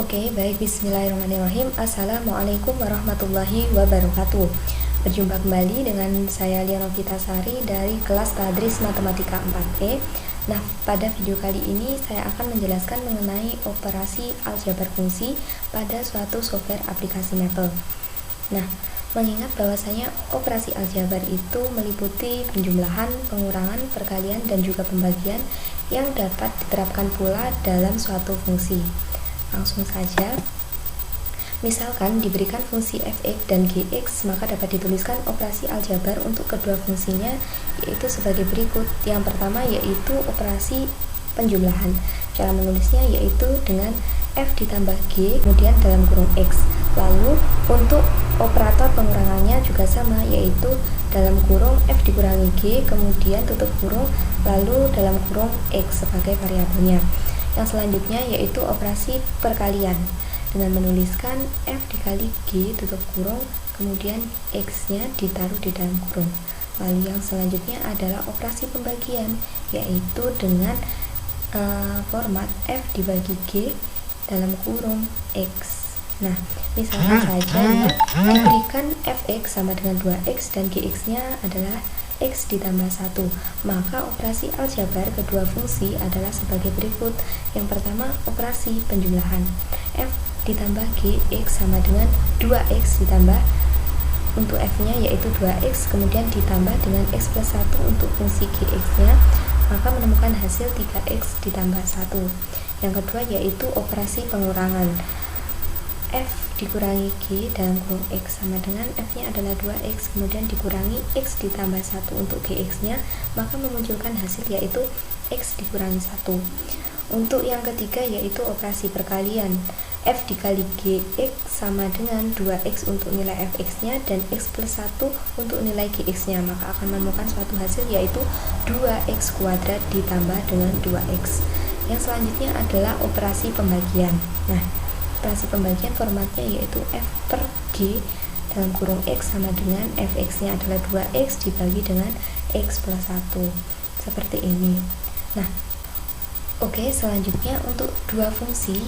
Oke, baik, bismillahirrahmanirrahim. Assalamualaikum warahmatullahi wabarakatuh. Berjumpa kembali dengan saya Liana Vitasari dari kelas Tadris Matematika 4E. Nah, pada video kali ini saya akan menjelaskan mengenai operasi aljabar fungsi pada suatu software aplikasi Maple. Nah, mengingat bahwasanya operasi aljabar itu meliputi penjumlahan, pengurangan, perkalian, dan juga pembagian yang dapat diterapkan pula dalam suatu fungsi. Langsung saja, misalkan diberikan fungsi fx dan gx, maka dapat dituliskan operasi aljabar untuk kedua fungsinya yaitu sebagai berikut. Yang pertama yaitu operasi penjumlahan. Cara menulisnya yaitu dengan f ditambah g kemudian dalam kurung x. Lalu untuk operator pengurangannya juga sama, yaitu dalam kurung f dikurangi g kemudian tutup kurung lalu dalam kurung x sebagai variabelnya. Yang selanjutnya yaitu operasi perkalian dengan menuliskan f dikali g tutup kurung kemudian x nya ditaruh di dalam kurung. Lalu yang selanjutnya adalah operasi pembagian, yaitu dengan format f dibagi g dalam kurung x. Nah, misalkan saja diberikan fx sama dengan 2x dan gx nya adalah x ditambah 1, maka operasi aljabar kedua fungsi adalah sebagai berikut. Yang pertama, operasi penjumlahan. F ditambah gx sama dengan 2x ditambah untuk f nya yaitu 2x kemudian ditambah dengan x plus 1 untuk fungsi gx nya, maka menemukan hasil 3x ditambah 1. Yang kedua yaitu operasi pengurangan. F dikurangi G dalam kurung X sama dengan F nya adalah 2X kemudian dikurangi X ditambah 1 untuk GX nya, maka memunculkan hasil yaitu X dikurangi 1. Untuk yang ketiga yaitu operasi perkalian. F dikali GX sama dengan 2X untuk nilai Fx nya dan X plus 1 untuk nilai Gx nya, maka akan menemukan suatu hasil yaitu 2X kuadrat ditambah dengan 2X. Yang selanjutnya adalah operasi pembagian. Nah, operasi pembagian formatnya yaitu f per g dalam kurung x sama dengan fx nya adalah 2x dibagi dengan x plus 1 seperti ini. Nah, oke, selanjutnya untuk dua fungsi,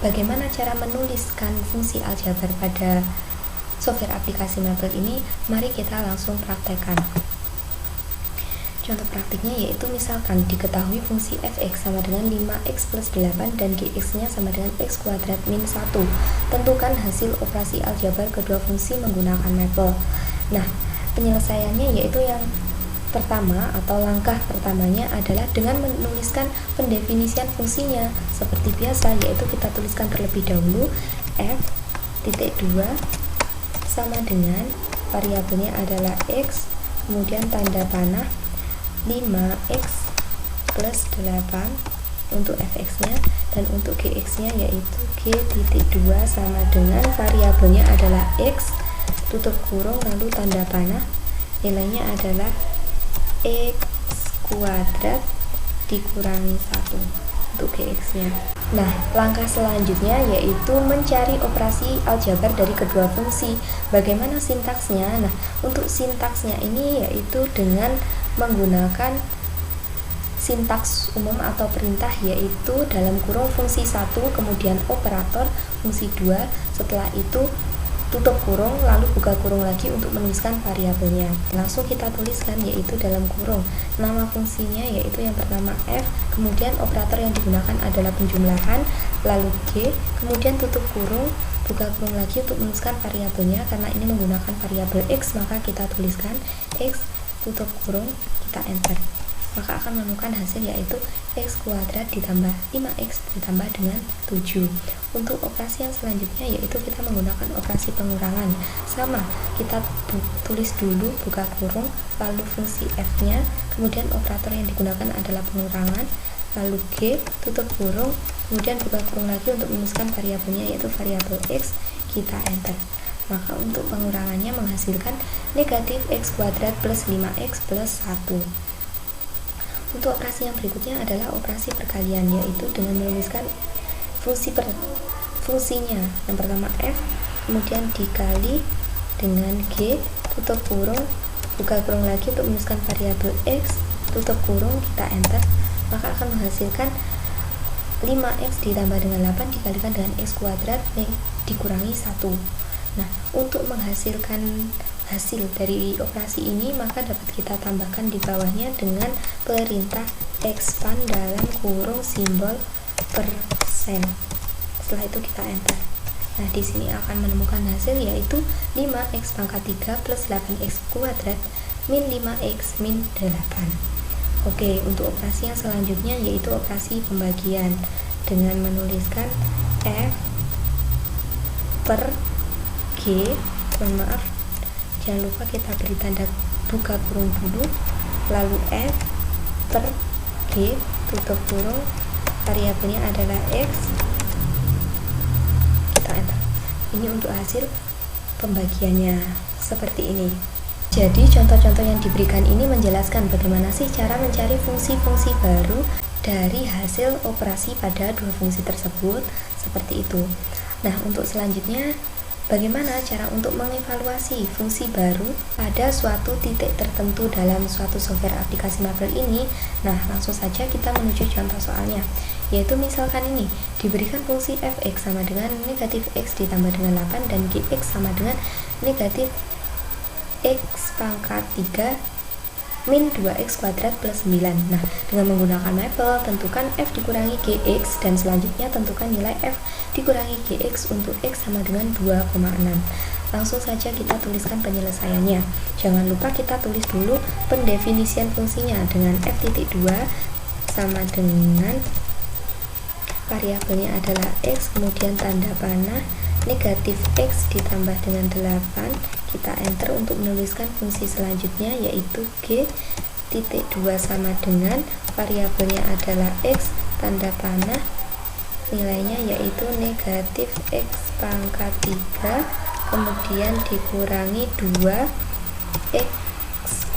bagaimana cara menuliskan fungsi aljabar pada software aplikasi Maple ini? Mari kita langsung praktekkan. Contoh praktiknya yaitu misalkan diketahui fungsi fx sama dengan 5x plus 8 dan gx nya sama dengan x kuadrat min 1. Tentukan hasil operasi aljabar kedua fungsi menggunakan Maple. Nah, penyelesaiannya yaitu yang pertama atau langkah pertamanya adalah dengan menuliskan pendefinisian fungsinya seperti biasa, yaitu kita tuliskan terlebih dahulu f titik 2 sama dengan variabelnya adalah x kemudian tanda panah 5x plus 8 untuk fx nya dan untuk gx nya yaitu g titik 2 sama dengan variabelnya adalah x tutup kurung lalu tanda panah nilainya adalah x kuadrat dikurangi 1 untuk gx nya. Nah, langkah selanjutnya yaitu mencari operasi aljabar dari kedua fungsi. Bagaimana sintaksnya? Nah, untuk sintaksnya ini yaitu dengan menggunakan sintaks umum atau perintah, yaitu dalam kurung fungsi 1 kemudian operator fungsi 2, setelah itu tutup kurung lalu buka kurung lagi untuk menuliskan variabelnya. Langsung kita tuliskan yaitu dalam kurung nama fungsinya yaitu yang pertama f, kemudian operator yang digunakan adalah penjumlahan, lalu g, kemudian tutup kurung buka kurung lagi untuk menuliskan variabelnya. Karena ini menggunakan variabel x, maka kita tuliskan x tutup kurung, kita enter, maka akan menemukan hasil yaitu x kuadrat ditambah 5x ditambah dengan 7. Untuk operasi yang selanjutnya yaitu kita menggunakan operasi pengurangan. Sama, kita tulis dulu buka kurung lalu fungsi f nya, kemudian operator yang digunakan adalah pengurangan, lalu g tutup kurung, kemudian buka kurung lagi untuk menuliskan variabelnya yaitu variabel x, kita enter, maka untuk pengurangannya menghasilkan negatif x kuadrat plus 5x plus 1. Untuk operasi yang berikutnya adalah operasi perkalian, yaitu dengan menuliskan fungsinya. Yang pertama f, kemudian dikali dengan g, tutup kurung, buka kurung lagi untuk menuliskan variabel x, tutup kurung, kita enter, maka akan menghasilkan 5x ditambah dengan 8 dikalikan dengan x kuadrat dikurangi 1. Nah, untuk menghasilkan hasil dari operasi ini maka dapat kita tambahkan di bawahnya dengan perintah expand dalam kurung simbol persen. Setelah itu kita enter. Nah, di sini akan menemukan hasil yaitu 5x pangkat 3 plus 8x kuadrat min 5x min 8. Oke, untuk operasi yang selanjutnya yaitu operasi pembagian dengan menuliskan F per G. Maaf, jangan lupa kita beri tanda buka kurung dulu, lalu F per G tutup kurung, variabelnya adalah X. Kita enter. Ini untuk hasil pembagiannya seperti ini. Jadi contoh-contoh yang diberikan ini menjelaskan bagaimana sih cara mencari fungsi-fungsi baru dari hasil operasi pada dua fungsi tersebut, seperti itu. Nah, untuk selanjutnya bagaimana cara untuk mengevaluasi fungsi baru pada suatu titik tertentu dalam suatu software aplikasi Maple ini? Nah, langsung saja kita menuju contoh soalnya, yaitu misalkan ini diberikan fungsi fx sama dengan negatif x ditambah dengan 8 dan gx sama dengan negatif x pangkat 3 min 2x kuadrat plus 9. Nah, dengan menggunakan Maple, tentukan f dikurangi gx dan selanjutnya tentukan nilai f dikurangi gx untuk x sama dengan 2,6. Langsung saja kita tuliskan penyelesaiannya. Jangan lupa kita tulis dulu pendefinisian fungsinya dengan f.2 sama dengan variabelnya adalah x, kemudian tanda panah negatif x ditambah dengan 8. Kita enter untuk menuliskan fungsi selanjutnya yaitu g.2 sama dengan variabelnya adalah x, tanda panah nilainya yaitu negatif x pangkat 3 kemudian dikurangi 2x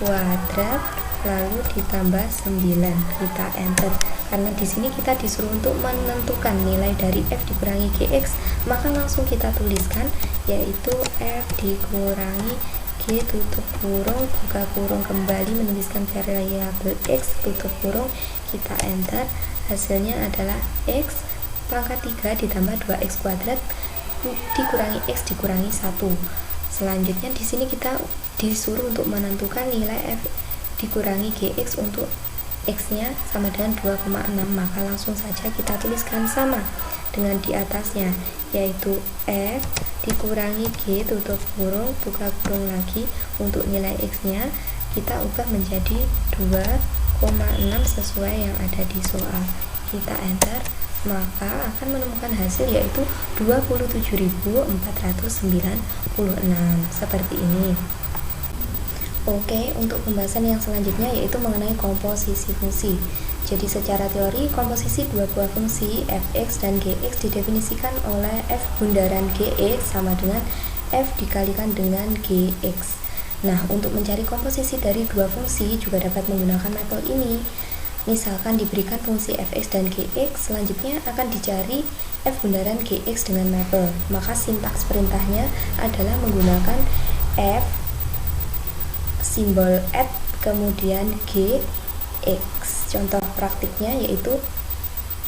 kuadrat lalu ditambah 9. Kita enter. Karena di sini kita disuruh untuk menentukan nilai dari f dikurangi gx, maka langsung kita tuliskan yaitu f dikurangi g tutup kurung buka kurung, kembali menuliskan variabel x tutup kurung. Kita enter. Hasilnya adalah x pangkat 3 ditambah 2x kuadrat dikurangi x dikurangi 1. Selanjutnya di sini kita disuruh untuk menentukan nilai f dikurangi gx untuk x-nya sama dengan 2,6, maka langsung saja kita tuliskan sama dengan di atasnya yaitu f dikurangi g tutup kurung buka kurung lagi, untuk nilai x-nya kita ubah menjadi 2,6 sesuai yang ada di soal. Kita enter, maka akan menemukan hasil yaitu 27.496 seperti ini. Oke, untuk pembahasan yang selanjutnya yaitu mengenai komposisi fungsi. Jadi secara teori, komposisi dua buah fungsi fx dan gx didefinisikan oleh f bundaran gx sama dengan f dikalikan dengan gx. Nah, untuk mencari komposisi dari dua fungsi juga dapat menggunakan metode ini. Misalkan diberikan fungsi fx dan gx, selanjutnya akan dicari f bundaran gx dengan Maple. Maka sintaks perintahnya adalah menggunakan f simbol add kemudian gx. Contoh praktiknya yaitu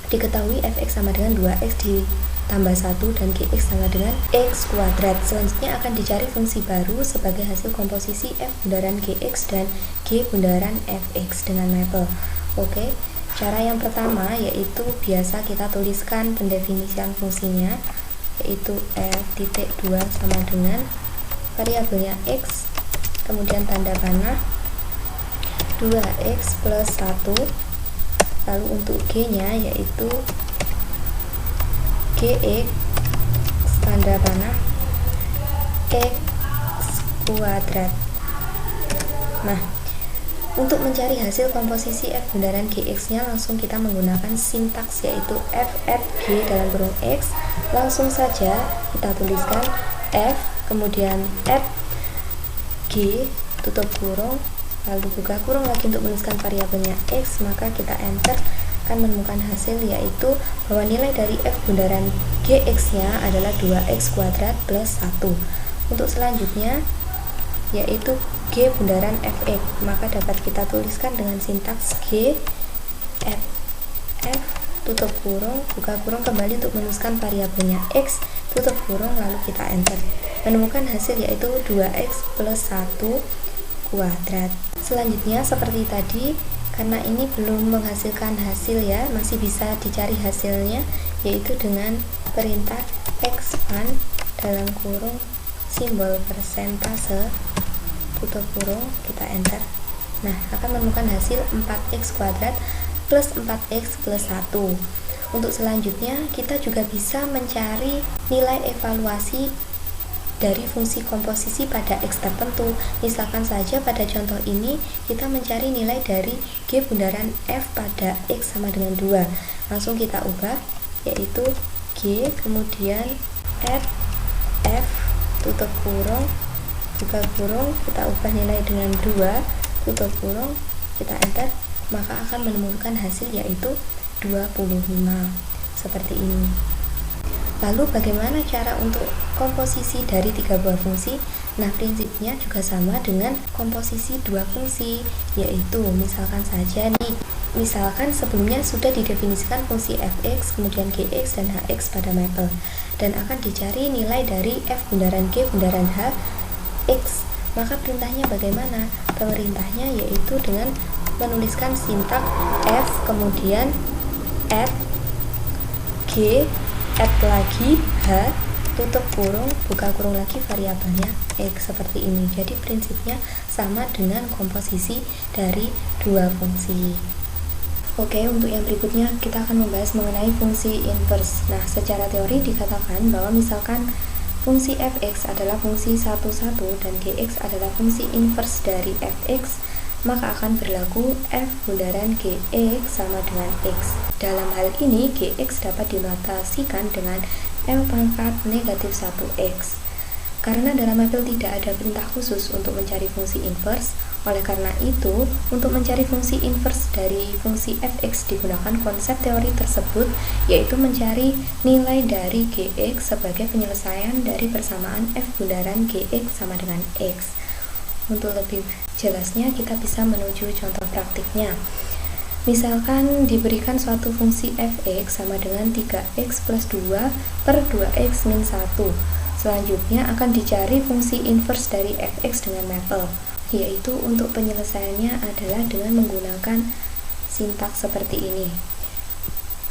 diketahui fx sama dengan 2x ditambah 1 dan gx sama dengan x kuadrat. Selanjutnya akan dicari fungsi baru sebagai hasil komposisi f bundaran gx dan g bundaran fx dengan Maple. Oke, cara yang pertama yaitu biasa kita tuliskan pendefinisian fungsinya yaitu f.2 sama dengan variabelnya x kemudian tanda panah 2x plus 1, lalu untuk g nya yaitu gx tanda panah x kuadrat. Nah, untuk mencari hasil komposisi f bundaran gx nya langsung kita menggunakan sintaks yaitu f at g dalam kurung x. Langsung saja kita tuliskan f kemudian at g tutup kurung lalu buka kurung lagi untuk menuliskan variabelnya x, maka kita enter akan menemukan hasil yaitu bahwa nilai dari f bundaran gx nya adalah 2x kuadrat plus 1. Untuk selanjutnya yaitu g bundaran fx, maka dapat kita tuliskan dengan sintaks g at f tutup kurung, buka kurung, kembali untuk menuliskan variabelnya X, tutup kurung, lalu kita enter. Menemukan hasil yaitu 2X plus 1 kuadrat. Selanjutnya seperti tadi, karena ini belum menghasilkan hasil ya, masih bisa dicari hasilnya, yaitu dengan perintah expand dalam kurung simbol persentase, tutup kurung, kita enter. Nah, akan menemukan hasil 4x kuadrat plus 4x plus 1. Untuk selanjutnya, kita juga bisa mencari nilai evaluasi dari fungsi komposisi pada x tertentu. Misalkan saja pada contoh ini, kita mencari nilai dari G bundaran F pada x sama dengan 2. Langsung kita ubah, yaitu G, kemudian add F, tutup kurung, buka kurung, kita ubah nilai dengan 2, tutup kurung, kita enter, maka akan menemukan hasil yaitu 25 seperti ini. Lalu bagaimana cara untuk komposisi dari 3 buah fungsi? Nah, prinsipnya juga sama dengan komposisi 2 fungsi, yaitu misalkan saja nih, misalkan sebelumnya sudah didefinisikan fungsi fx, kemudian gx dan hx pada mapel, dan akan dicari nilai dari f bundaran g bundaran h x. Maka perintahnya bagaimana? Perintahnya yaitu dengan menuliskan sintak f, kemudian add g, add lagi h, tutup kurung, buka kurung lagi variabelnya x, seperti ini. Jadi prinsipnya sama dengan komposisi dari 2 fungsi. Oke, untuk yang berikutnya kita akan membahas mengenai fungsi inverse. Nah, secara teori dikatakan bahwa misalkan fungsi fx adalah fungsi 1, 1 dan gx adalah fungsi inverse dari fx, maka akan berlaku f bundaran gx sama dengan x. Dalam hal ini, gx dapat dinotasikan dengan m pangkat negatif 1x. Karena dalam mapel tidak ada perintah khusus untuk mencari fungsi inverse, oleh karena itu, untuk mencari fungsi inverse dari fungsi fx digunakan konsep teori tersebut, yaitu mencari nilai dari gx sebagai penyelesaian dari persamaan f bundaran gx sama dengan x. Untuk lebih jelasnya, kita bisa menuju contoh praktiknya. Misalkan diberikan suatu fungsi fx sama dengan 3x plus 2 per 2x min 1. Selanjutnya akan dicari fungsi inverse dari fx dengan mapel, yaitu untuk penyelesaiannya adalah dengan menggunakan sintaks seperti ini,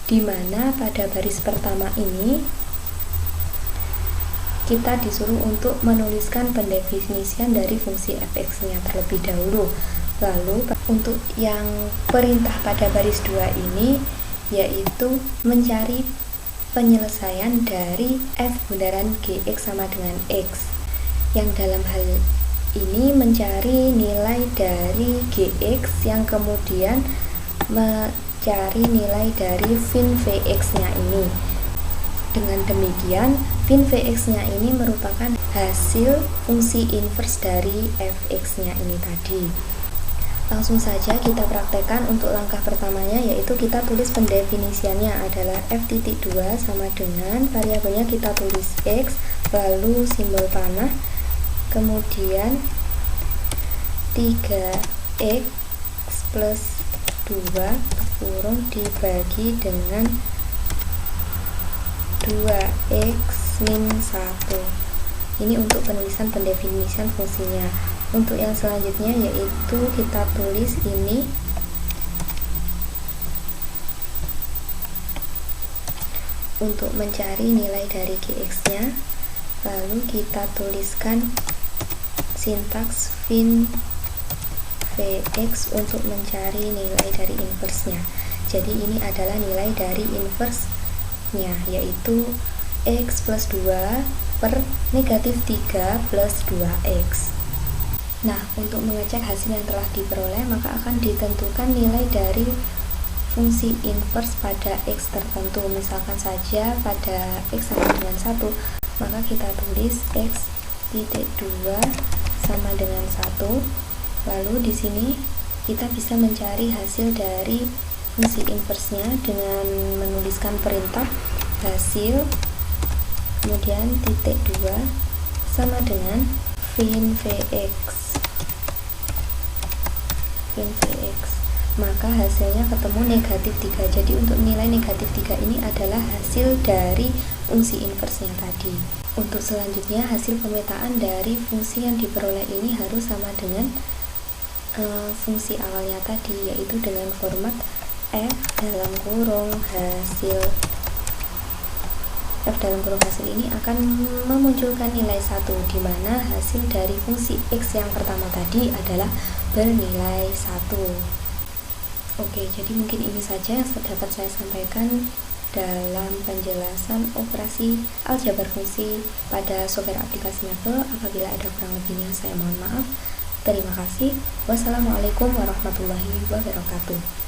di mana pada baris pertama ini kita disuruh untuk menuliskan pendefinisian dari fungsi fx-nya terlebih dahulu. Lalu untuk yang perintah pada baris 2 ini yaitu mencari penyelesaian dari f bundaran gx sama dengan x, yang dalam hal ini mencari nilai dari gx yang kemudian mencari nilai dari fin vx-nya ini. Dengan demikian, fin vx-nya ini merupakan hasil fungsi inverse dari fx-nya ini tadi. Langsung saja kita praktekkan untuk langkah pertamanya, yaitu kita tulis pendefinisiannya adalah f.2 sama dengan variabelnya kita tulis x, lalu simbol panah, kemudian 3x plus 2 kurung dibagi dengan 2x min 1. Ini untuk penulisan pendefinisian fungsinya. Untuk yang selanjutnya yaitu kita tulis ini untuk mencari nilai dari gx-nya, lalu kita tuliskan sintaks fin vx untuk mencari nilai dari inverse-nya. Jadi ini adalah nilai dari inverse-nya, yaitu x plus 2 per negatif 3 plus 2x. Nah, untuk mengecek hasil yang telah diperoleh, maka akan ditentukan nilai dari fungsi inverse pada x tertentu. Misalkan saja pada x sama dengan 1, maka kita tulis x titik 2 sama dengan 1. Lalu di sini kita bisa mencari hasil dari fungsi inverse-nya dengan menuliskan perintah hasil, kemudian titik 2 sama dengan fin vx. maka hasilnya ketemu negatif 3. Jadi untuk nilai negatif 3 ini adalah hasil dari fungsi inversnya tadi. Untuk selanjutnya, hasil pemetaan dari fungsi yang diperoleh ini harus sama dengan fungsi awalnya tadi, yaitu dengan format f dalam kurung hasil. F dalam kurung hasil ini akan memunculkan nilai 1, di mana hasil dari fungsi X yang pertama tadi adalah bernilai 1. Oke, jadi mungkin ini saja yang dapat saya sampaikan dalam penjelasan operasi aljabar fungsi pada software aplikasi Navel. Apabila ada kurang lebihnya, saya mohon maaf. Terima kasih. Wassalamualaikum warahmatullahi wabarakatuh.